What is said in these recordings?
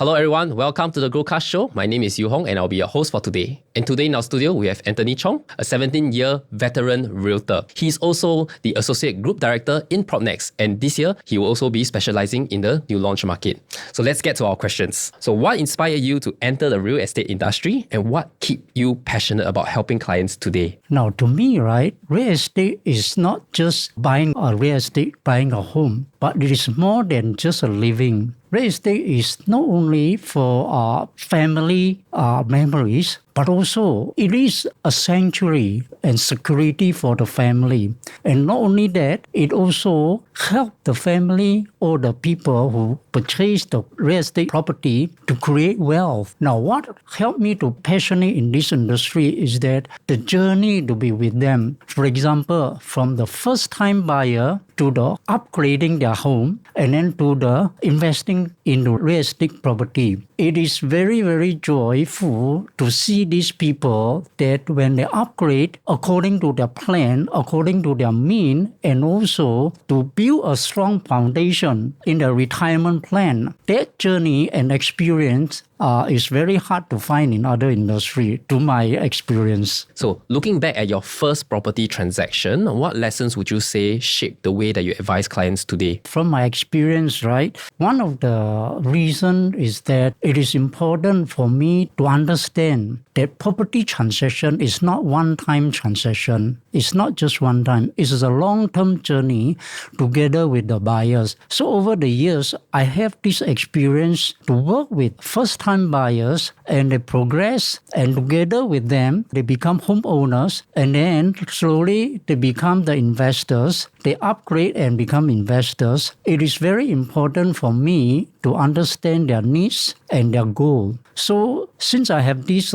Hello everyone, welcome to the GrowCast show. My name is Yu Hong and I'll be your host for today. And today in our studio, we have Anthony Chong, a 17-year veteran realtor. He's also the Associate Group Director in PropNex, and this year, he will also be specializing in the new launch market. So let's get to our questions. So what inspired you to enter the real estate industry, and what keep you passionate about helping clients today? Now, to me, right, real estate is not just buying a home, but it is more than just a living. Real estate is not only for family memories, but also it is a sanctuary and security for the family. And not only that, it also helps the family or the people who purchase the real estate property to create wealth. Now, what helped me to passionate in this industry is that the journey to be with them. For example, from the first-time buyer to the upgrading their home and then to the investing in the real estate property. It is very, very joyful to see these people that when they upgrade according to their plan, according to their mean, and also to build a strong foundation in the retirement plan. That journey and experience is very hard to find in other industry, to my experience. So looking back at your first property transaction, what lessons would you say shaped the way that you advise clients today? From my experience, right, one of the reasons is that it is important for me to understand that property transaction is not one-time transaction. It's not just one time. It is a long-term journey together with the buyers. So over the years, I have this experience to work with first-time buyers, and they progress, and together with them, they become homeowners, and then slowly they become the investors. They upgrade and become investors. It is very important for me to understand their needs and their goal. So since I have this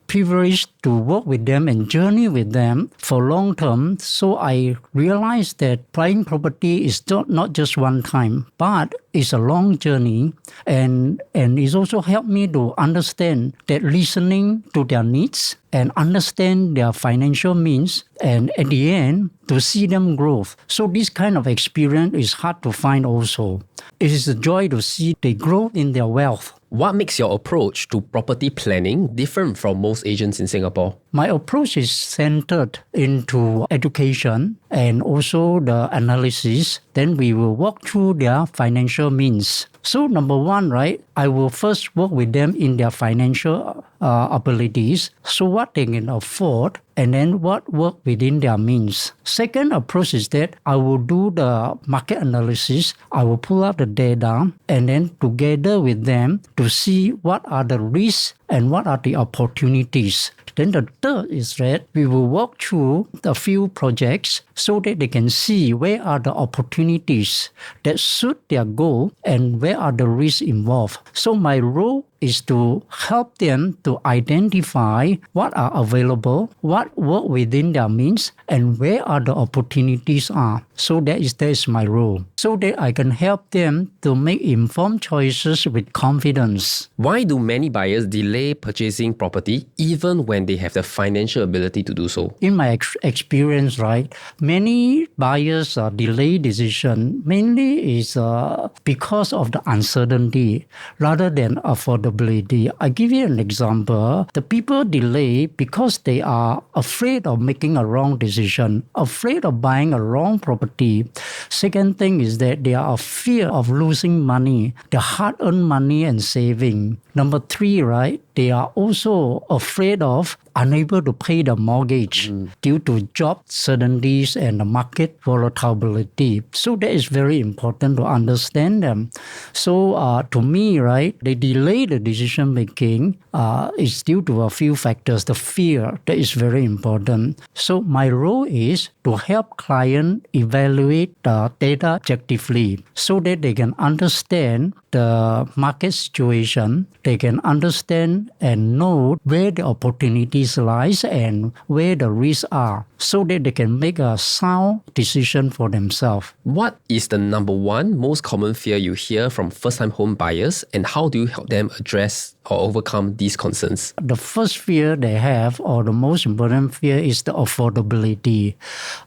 privilege to work with them and journey with them for long term, so I realized that buying property is not just one time, but it's a long journey, and it's also helped me to understand that listening to their needs and understand their financial means, and at the end, to see them grow. So this kind of experience is hard to find also. It is a joy to see they grow in their wealth. What makes your approach to property planning different from most agents in Singapore? My approach is centered into education and also the analysis. Then we will walk through their financial means. So number one, right, I will first work with them in their financial abilities. So what they can afford, and then what work within their means. Second approach is that I will do the market analysis. I will pull out the data, and then together with them to see what are the risks and what are the opportunities. Then the third is that we will walk through a few projects so that they can see where are the opportunities that suit their goal and where are the risks involved. So my role is to help them to identify what are available, what work within their means, and where are the opportunities are. So that is my role. So that I can help them to make informed choices with confidence. Why do many buyers delay purchasing property even when they have the financial ability to do so? In my experience, right, many buyers delay decision mainly is because of the uncertainty rather than affordability. I give you an example. The people delay because they are afraid of making a wrong decision, afraid of buying a wrong property. Second thing is that they are fear of losing money, the hard-earned money and saving. Number three, right, they are also afraid of unable to pay the mortgage due to job certainties and the market volatility. So that is very important to understand them. So to me, right, they delay the decision making is due to a few factors. The fear, that is very important. So my role is to help client evaluate the data objectively so that they can understand the market situation, they can understand and know where the opportunities lies and where the risks are, so that they can make a sound decision for themselves. What is the number one most common fear you hear from first-time home buyers, and how do you help them address or overcome these concerns? The first fear they have, or the most important fear, is the affordability.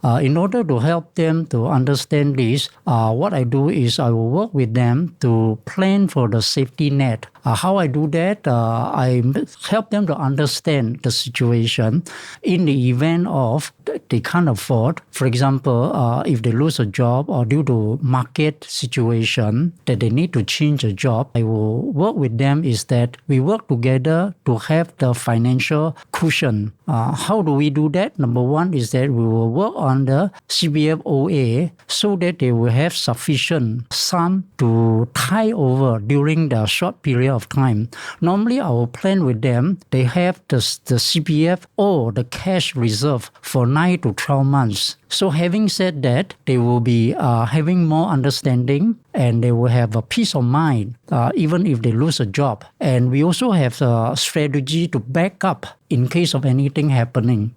In order to help them to understand this, what I do is I will work with them to plan for the safety net. How I do that, I help them to understand the situation in the event of they can't afford. For example, if they lose a job or due to market situation that they need to change a job, I will work with them is that we work together to have the financial cushion. How do we do that? Number one is that we will work on the CPF OA so that they will have sufficient sum to tie over during the short period of time. Normally, I will plan with them, they have the CPF or the cash reserve for 9 to 12 months. So having said that, they will be having more understanding and they will have a peace of mind even if they lose a job. And we also have a strategy to back up in case of anything happening.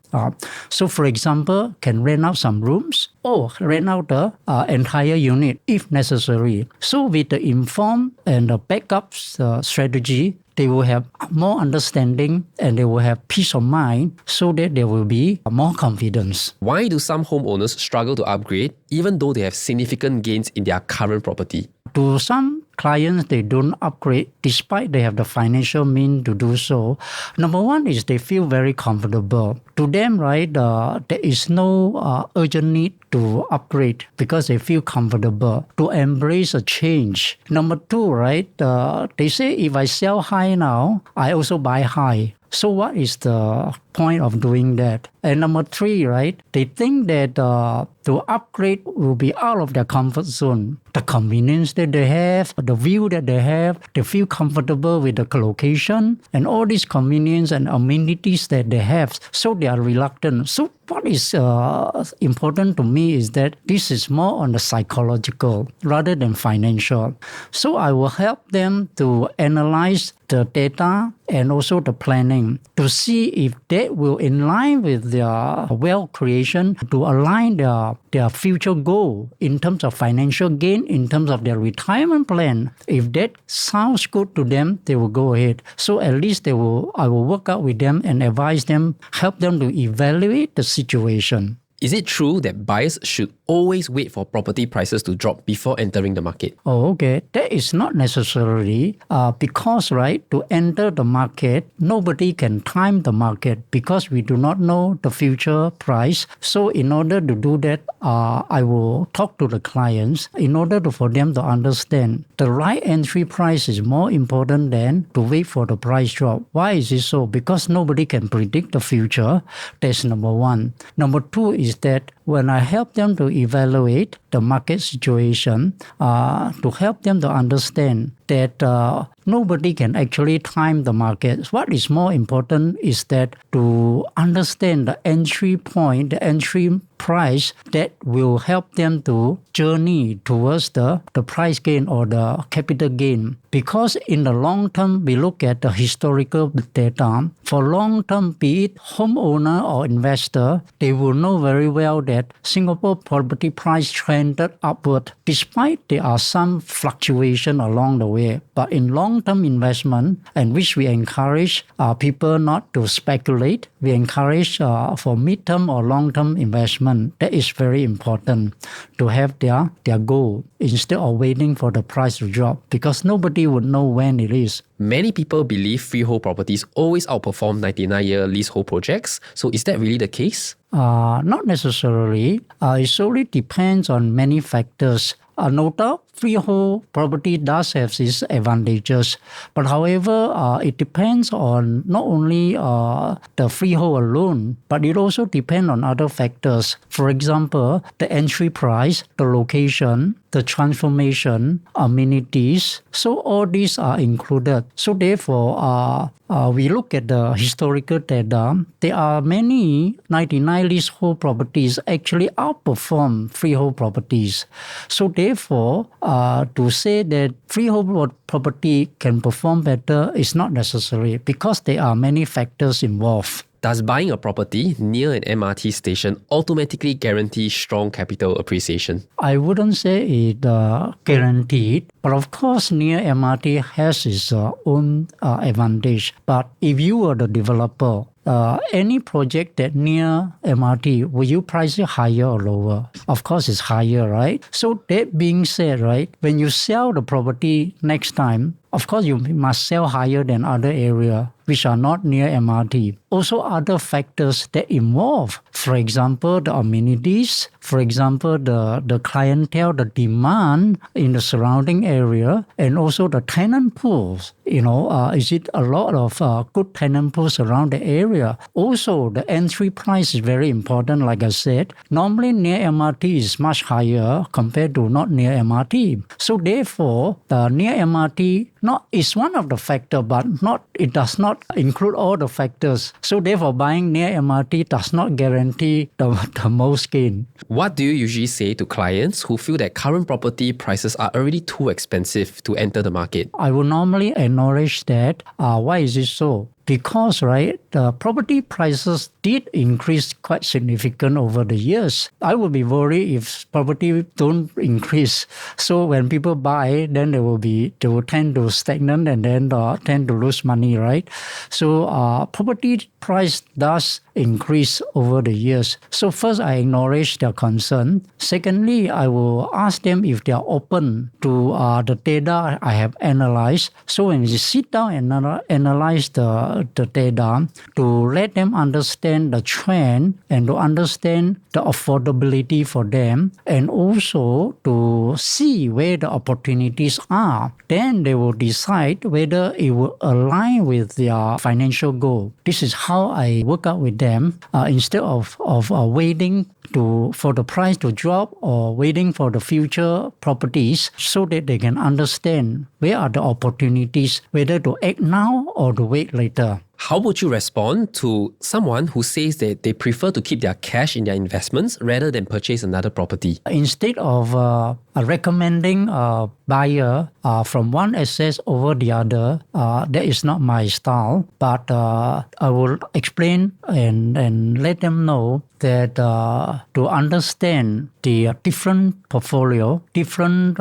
So for example, can rent out some rooms or rent out the entire unit if necessary. So with the informed and the backup strategy, they will have more understanding and they will have peace of mind so that there will be more confidence. Why do some homeowners struggle to upgrade even though they have significant gains in their current property? To some clients, they don't upgrade despite they have the financial means to do so. Number one is they feel very comfortable. To them, right, there is no urgent need to upgrade because they feel comfortable to embrace a change. Number two, right, they say if I sell high now, I also buy high. So what is the point of doing that? And number three, right, they think that to upgrade will be out of their comfort zone. The convenience that they have, the view that they have, they feel comfortable with the location and all these convenience and amenities that they have. So they are reluctant. So what is important to me is that this is more on the psychological rather than financial. So I will help them to analyze the data and also the planning to see if that will in line with their wealth creation, to align their future goal in terms of financial gain, in terms of their retirement plan. If that sounds good to them, they will go ahead. So at least I will work out with them and advise them, help them to evaluate the situation. Is it true that buyers should always wait for property prices to drop before entering the market? Oh, okay. That is not necessarily because, right, to enter the market, nobody can time the market because we do not know the future price. So in order to do that, I will talk to the clients in order for them to understand the right entry price is more important than to wait for the price drop. Why is it so? Because nobody can predict the future. That's number one. Number two is that when I help them to evaluate the market situation, to help them to understand that nobody can actually time the market. What is more important is that to understand the entry point, the entry price that will help them to journey towards the price gain or the capital gain. Because in the long term, we look at the historical data. For long term, be it homeowner or investor, they will know very well that Singapore property price trended upward despite there are some fluctuation along the way. But in long-term investment, and which we encourage people not to speculate, we encourage for mid-term or long-term investment. That is very important to have their goal instead of waiting for the price to drop because nobody would know when it is. Many people believe freehold properties always outperform 99-year leasehold projects. So is that really the case? Not necessarily. It solely depends on many factors. No doubt, freehold property does have its advantages. But however, it depends on not only the freehold alone, but it also depends on other factors. For example, the entry price, the location, the transformation, amenities. So all these are included. So therefore, we look at the historical data. There are many 99 leasehold properties actually outperform freehold properties. So therefore, to say that freehold property can perform better is not necessary because there are many factors involved. Does buying a property near an MRT station automatically guarantee strong capital appreciation? I wouldn't say it guaranteed, but of course near MRT has its own advantage. But if you are the developer, any project that near MRT, will you price it higher or lower? Of course, it's higher, right? So that being said, right, when you sell the property next time, Of course, you must sell higher than other area which are not near MRT. Also, other factors that involve, for example, the amenities, for example, the clientele, the demand in the surrounding area, and also the tenant pools. Is it a lot of good tenant pools around the area? Also, the entry price is very important, like I said. Normally, near MRT is much higher compared to not near MRT. So therefore, the near MRT is one of the factors, but it does not include all the factors. So therefore, buying near MRT does not guarantee the most gain. What do you usually say to clients who feel that current property prices are already too expensive to enter the market? I will normally acknowledge that. Why is it so? Because, the property prices did increase quite significant over the years. I would be worried if property don't increase. So when people buy, then they will tend to stagnant and then tend to lose money, right? So property price does increase over the years. So first, I acknowledge their concern. Secondly, I will ask them if they are open to the data I have analyzed. So when you sit down and analyze the data, to let them understand the trend and to understand the affordability for them, and also to see where the opportunities are, then they will decide whether it will align with their financial goal. This is how I work out with them instead of waiting for the price to drop or waiting for the future properties, so that they can understand where are the opportunities, whether to act now or to wait later. How would you respond to someone who says that they prefer to keep their cash in their investments rather than purchase another property? Instead of recommending a buyer from one asset over the other, that is not my style. But I will explain and let them know that to understand the different portfolio, different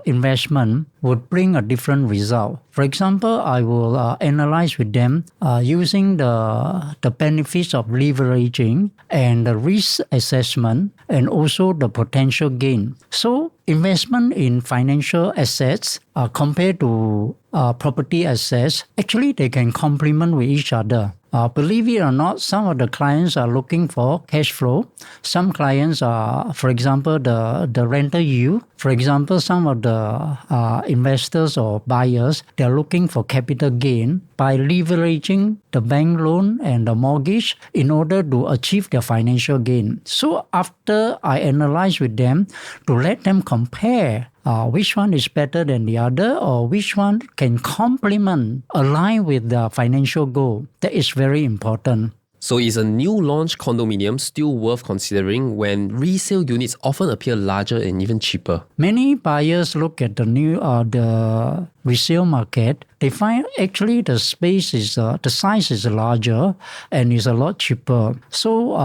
investment would bring a different result. For example, I will analyze with them using the benefits of leveraging and the risk assessment and also the potential gain. So investment in financial assets compared to property assets, actually they can complement with each other. Believe it or not, some of the clients are looking for cash flow. Some clients are, for example, the rental yield. For example, some of the investors or buyers, they're looking for capital gain by leveraging the bank loan and the mortgage in order to achieve their financial gain. So after I analyze with them, to let them compare which one is better than the other, or which one can complement, align with the financial goal. That is very important. So is a new launch condominium still worth considering when resale units often appear larger and even cheaper? Many buyers look at the resale market. They find actually the space is the size is larger and is a lot cheaper. So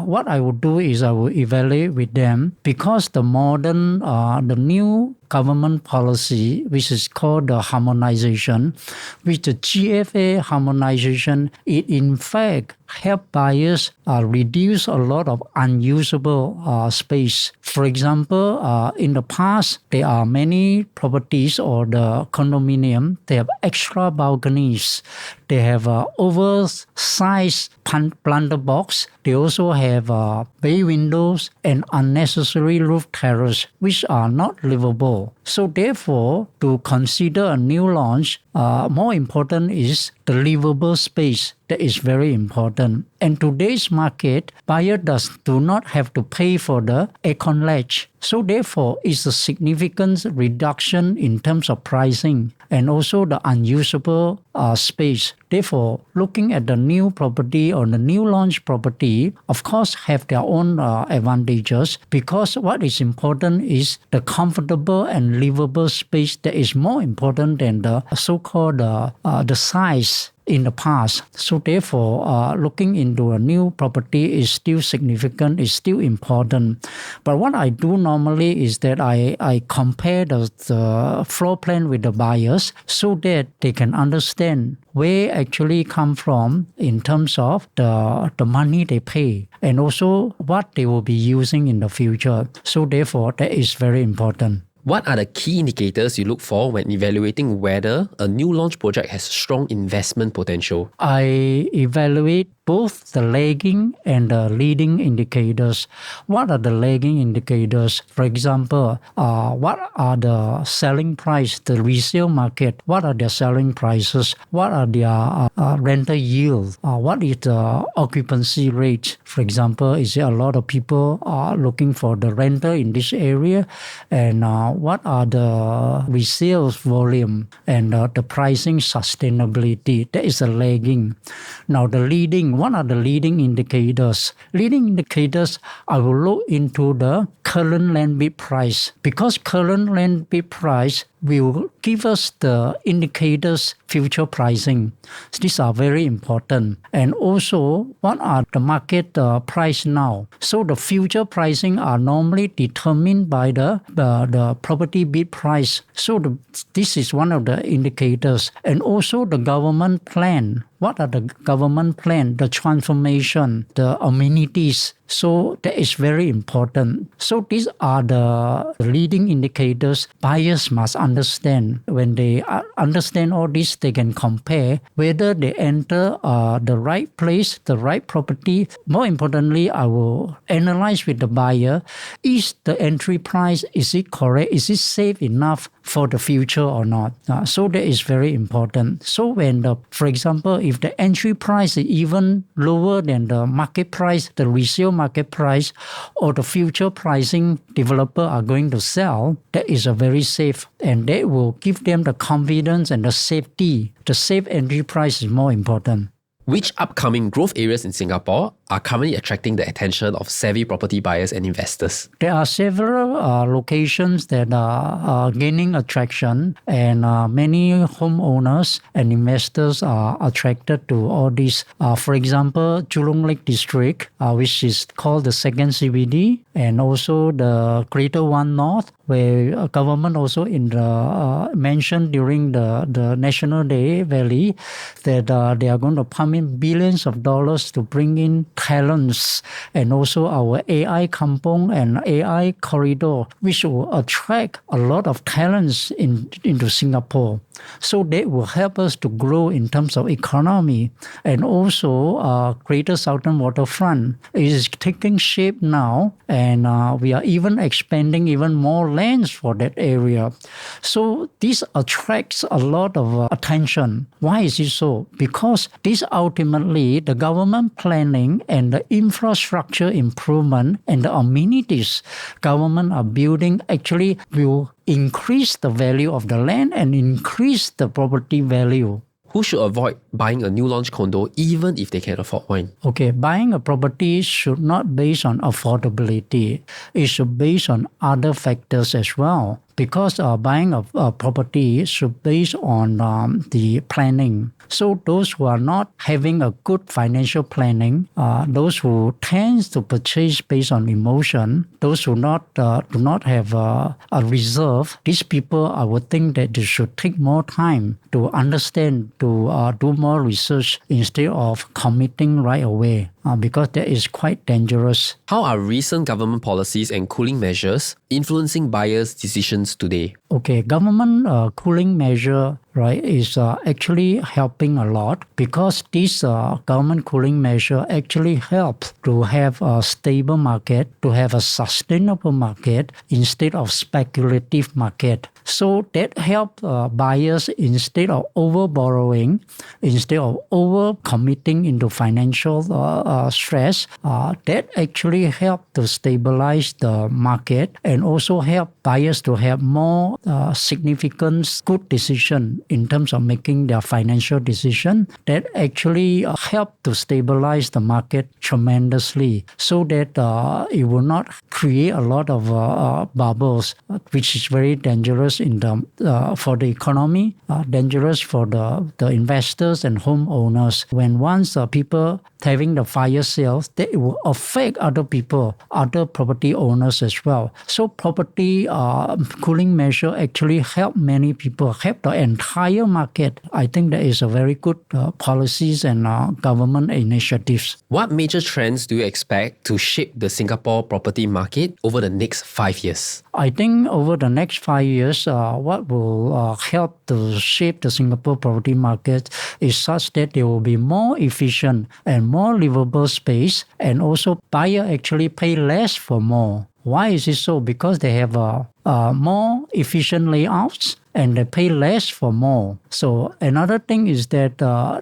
what I would do is I will evaluate with them, because the new government policy, which is called the Harmonization, with the GFA Harmonization, it in fact help buyers reduce a lot of unusable space. For example, in the past, there are many properties or the condominium, they have extra balconies. They have oversized planter box. They also have bay windows and unnecessary roof terrace, which are not livable. So therefore, to consider a new launch, more important is the livable space. That is very important. In today's market, buyers do not have to pay for the aircon latch. So therefore, it's a significant reduction in terms of pricing and also the unusable space. Therefore, looking at the new property or the new launch property, of course, have their own advantages, because what is important is the comfortable and livable space that is more important than the so-called the size in the past. So therefore, looking into a new property is still significant, is still important. But what I do normally is that I compare the floor plan with the buyers, so that they can understand where actually come from in terms of the money they pay, and also what they will be using in the future. So therefore, that is very important. What are the key indicators you look for when evaluating whether a new launch project has strong investment potential? I evaluate both the lagging and the leading indicators. What are the lagging indicators? For example, what are the selling price, the resale market? What are their selling prices? What are their rental yield? What is the occupancy rate? For example, is there a lot of people looking for the rental in this area? And what are the resales volume and the pricing sustainability? That is a lagging. Now the leading, what are the leading indicators? Leading indicators, I will look into the current land bid price, because current land bid price will give us the indicators future pricing. These are very important. And also, what are the market price now? So the future pricing are normally determined by the property bid price. So this is one of the indicators. And also the government plan. What are the government plan? The transformation, the amenities. So that is very important. So these are the leading indicators buyers must understand. When they understand all this, they can compare whether they enter the right place, the right property. More importantly, I will analyze with the buyer, is the entry price, is it correct? Is it safe enough for the future or not? So that is very important. So when, for example, if the entry price is even lower than the market price, the resale market price, or the future pricing developer are going to sell, that is a very safe, and that will give them the confidence and the safety. The safe entry price is more important. Which upcoming growth areas in Singapore are currently attracting the attention of savvy property buyers and investors? There are several locations that are gaining attraction, and many homeowners and investors are attracted to all this. For example, Jurong Lake District, which is called the second CBD, and also the Greater One North, where government also mentioned during the National Day Valley that they are going to pump in billions of dollars to bring in talents, and also our AI kampong and AI corridor, which will attract a lot of talents into Singapore. So that will help us to grow in terms of economy. And also Greater Southern Waterfront is taking shape now, and we are even expanding even more lands for that area. So this attracts a lot of attention. Why is it so? Because this ultimately, the government planning and the infrastructure improvement and the amenities government are building actually will increase the value of the land and increase the property value. Who should avoid buying a new launch condo even if they can afford one? Okay, buying a property should not based on affordability. It should based on other factors as well. Because buying a property should based on the planning. So those who are not having a good financial planning, those who tend to purchase based on emotion, those who do not have a reserve, these people, I would think that they should take more time to understand, to do more research instead of committing right away. Because that is quite dangerous. How are recent government policies and cooling measures influencing buyers' decisions today? Okay, government cooling measure, right, is actually helping a lot, because this government cooling measure actually helps to have a stable market, to have a sustainable market instead of speculative market. So that helps buyers, instead of over borrowing, instead of over committing into financial stress, that actually helps to stabilize the market and also help buyers to have more significant good decision in terms of making their financial decision. That actually help to stabilize the market tremendously, so that it will not create a lot of bubbles, which is very dangerous for the economy, dangerous for the investors and homeowners. When once people having the fire sales, that will affect other people, other property owners as well. So property cooling measure actually help many people, help the entire entire market, I think there is a very good policies and government initiatives. What major trends do you expect to shape the Singapore property market over the next 5 years? I think over the next 5 years, what will help to shape the Singapore property market is such that there will be more efficient and more livable space, and also buyer actually pay less for more. Why is it so? Because they have more efficient layouts and they pay less for more. So another thing is that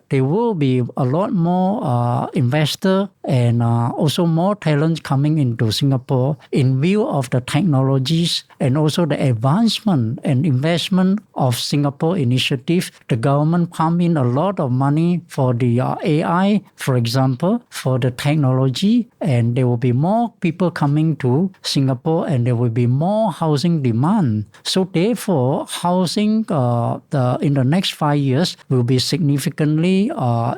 there will be a lot more investor and also more talent coming into Singapore in view of the technologies and also the advancement and investment of Singapore initiative. The government pump in a lot of money for the AI, for example, for the technology, and there will be more people coming to Singapore and there will be more housing demand. So therefore, housing in the next 5 years will be significantly,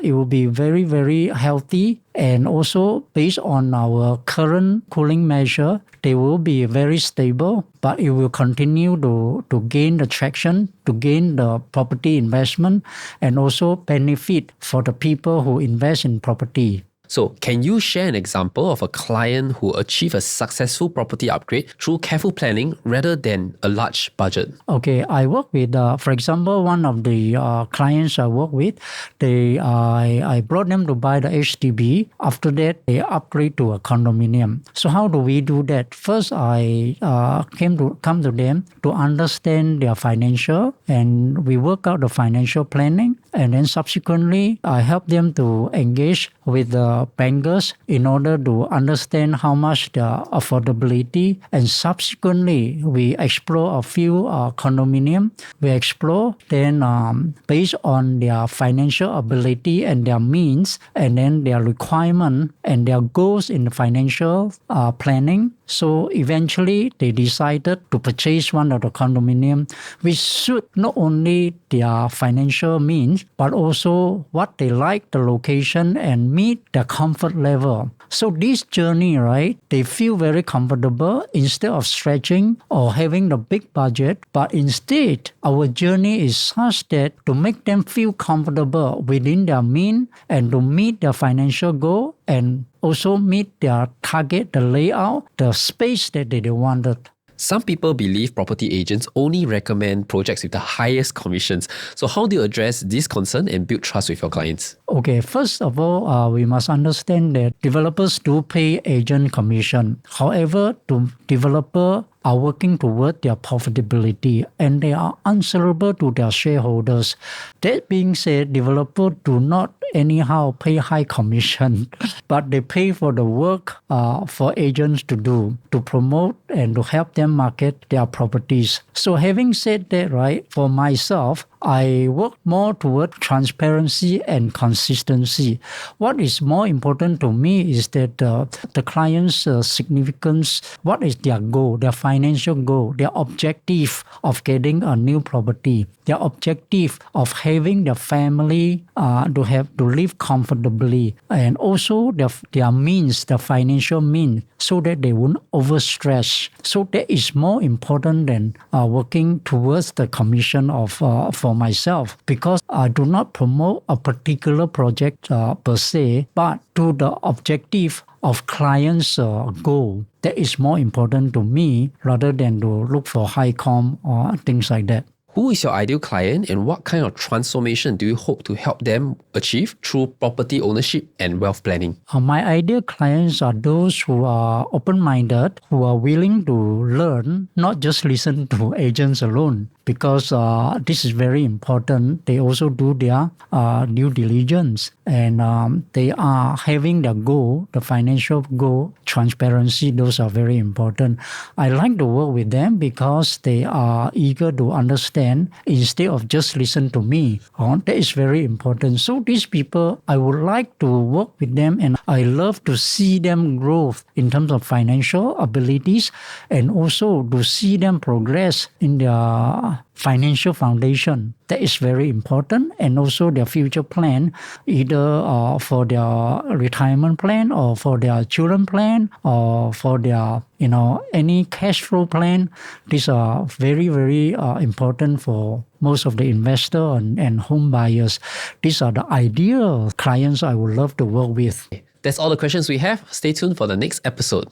it will be very, very healthy. And also based on our current cooling measure, they will be very stable, but it will continue to gain the traction, to gain the property investment, and also benefit for the people who invest in property. So, can you share an example of a client who achieved a successful property upgrade through careful planning rather than a large budget? Okay, I work with, for example, one of the clients I work with, I brought them to buy the HDB. After that, they upgrade to a condominium. So how do we do that? First, I come to them to understand their financial, and we work out the financial planning. And then subsequently, I help them to engage with the bankers in order to understand how much the affordability. And subsequently, we explore a few condominium. We explore, then based on their financial ability and their means, and then their requirement and their goals in the financial planning. So eventually, they decided to purchase one of the condominium, which suit not only their financial means, but also what they like, the location, and meet their comfort level. So this journey, right, they feel very comfortable instead of stretching or having the big budget. But instead, our journey is such that to make them feel comfortable within their means and to meet their financial goal and also meet their target, the layout, the space that they wanted. Some people believe property agents only recommend projects with the highest commissions. So how do you address this concern and build trust with your clients? Okay, first of all, we must understand that developers do pay agent commission. However, the developer are working toward their profitability and they are answerable to their shareholders. That being said, developers do not anyhow pay high commission, but they pay for the work for agents to do, to promote and to help them market their properties. So having said that, right, for myself, I work more toward transparency and consistency. What is more important to me is that the client's significance, what is their goal, their financial goal, their objective of getting a new property, their objective of having their family to live comfortably, and also their means, the financial means, so that they won't overstress. So that is more important than working towards the commission of for myself, because I do not promote a particular project per se, but to the objective of client's goal. That is more important to me rather than to look for high com or things like that. Who is your ideal client and what kind of transformation do you hope to help them achieve through property ownership and wealth planning? My ideal clients are those who are open-minded, who are willing to learn, not just listen to agents alone. Because this is very important. They also do their due diligence, and they are having their goal, the financial goal, transparency. Those are very important. I like to work with them because they are eager to understand instead of just listen to me. That is very important. So these people, I would like to work with them, and I love to see them grow in terms of financial abilities, and also to see them progress in their financial foundation. That is very important, and also their future plan, either for their retirement plan or for their children plan or for their any cash flow plan. These are very, very important for most of the investor and home buyers. These are the ideal clients I would love to work with. That's all the questions we have. Stay tuned for the next episode.